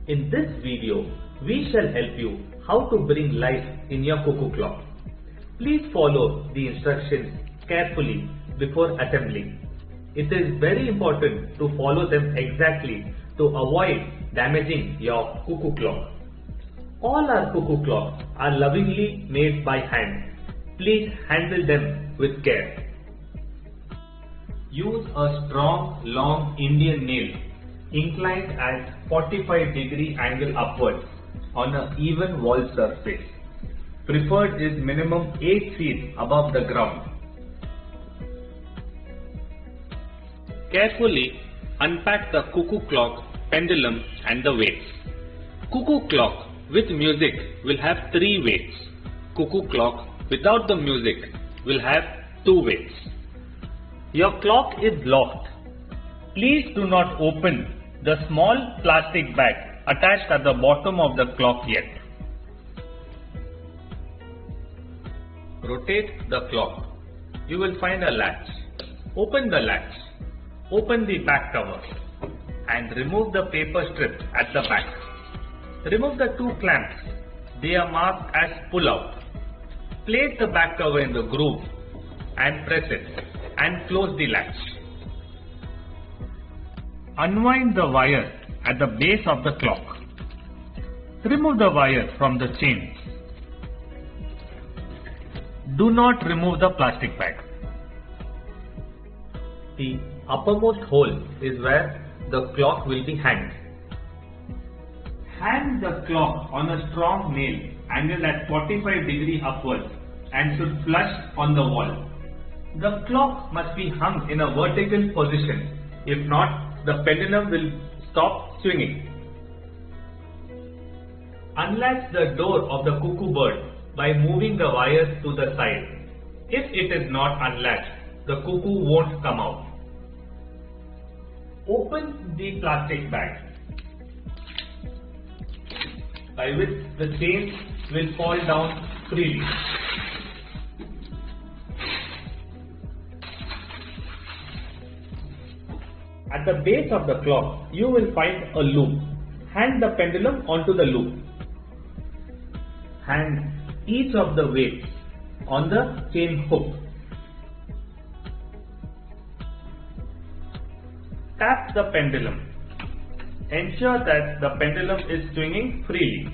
In this video, we shall help you how to bring life in your cuckoo clock. Please follow the instructions carefully before assembling. It is very important to follow them exactly to avoid damaging your cuckoo clock. All our cuckoo clocks are lovingly made by hand. Please handle them with care. Use a strong, long Indian nail inclined at 45-degree angle upwards on an even wall surface. Preferred is minimum 8 feet above the ground. Carefully unpack the cuckoo clock, pendulum and the weights. Cuckoo clock with music will have 3 weights. Cuckoo clock without the music will have 2 weights. Your clock is locked. Please do not open the small plastic bag attached at the bottom of the clock yet. Rotate the clock. You will find a latch. Open the latch. Open the back cover and remove the paper strip at the back. Remove the 2 clamps. They are marked as pull out. Place the back cover in the groove and press it and close the latch. Unwind the wire at the base of the clock. Remove the wire from the chain. Do not remove the plastic bag. The uppermost hole is where the clock will be hanged. Hang the clock on a strong nail angled at 45-degree upwards and should flush on the wall. The clock must be hung in a vertical position. If not, the pendulum will stop swinging. Unlatch the door of the cuckoo bird by moving the wires to the side. If it is not unlatched, the cuckoo won't come out. Open the plastic bag, by which the chain will fall down freely. At the base of the clock, you will find a loop. Hang the pendulum onto the loop. Hang each of the weights on the chain hook. Tap the pendulum. Ensure that the pendulum is swinging freely.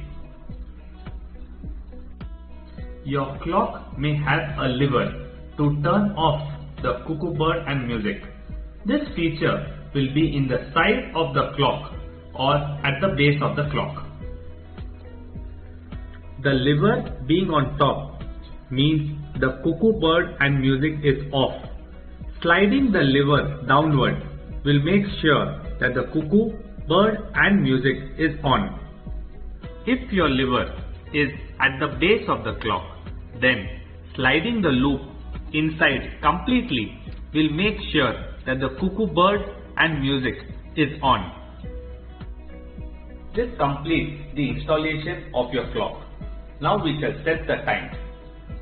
Your clock may have a lever to turn off the cuckoo bird and music. This feature will be in the side of the clock or at the base of the clock. The lever being on top means the cuckoo bird and music is off. Sliding the lever downward will make sure that the cuckoo bird and music is on. If your lever is at the base of the clock, then sliding the loop inside completely will make sure that the cuckoo bird and music is on. This completes the installation of your clock. Now we shall set the time.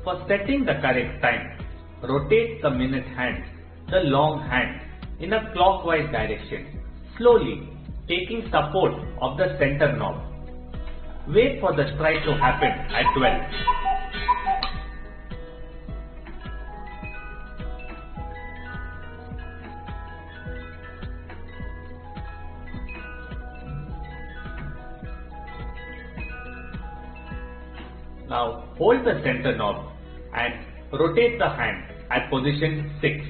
For setting the correct time, rotate the minute hand, the long hand, in a clockwise direction, slowly taking support of the center knob. Wait for the strike to happen at 12. Now hold the center knob and rotate the hand at position 6.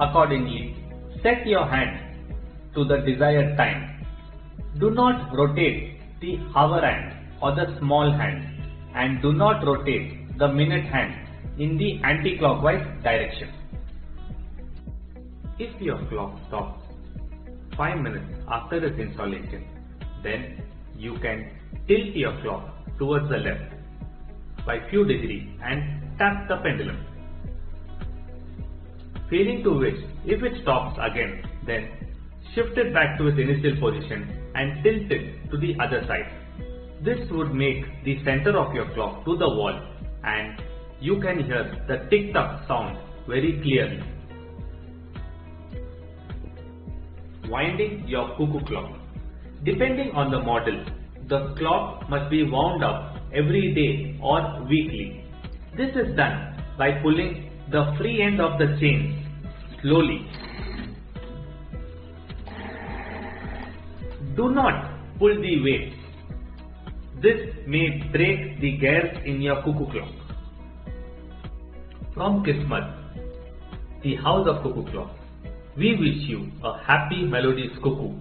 Accordingly, set your hand to the desired time. Do not rotate the hour hand or the small hand, and do not rotate the minute hand in the anti-clockwise direction. If your clock stops 5 minutes after its installation, then you can tilt your clock towards the left by few degrees and tap the pendulum. Failing to which, if it stops again, then shift it back to its initial position and tilt it to the other side. This would make the center of your clock to the wall and you can hear the tick-tock sound very clearly. Winding your cuckoo clock. Depending on the model, the clock must be wound up every day or weekly. This is done by pulling the free end of the chains slowly. Do not pull the weights. This may break the gears in your cuckoo clock. From Kismet, the House of Cuckoo Clock, we wish you a happy melodious cuckoo.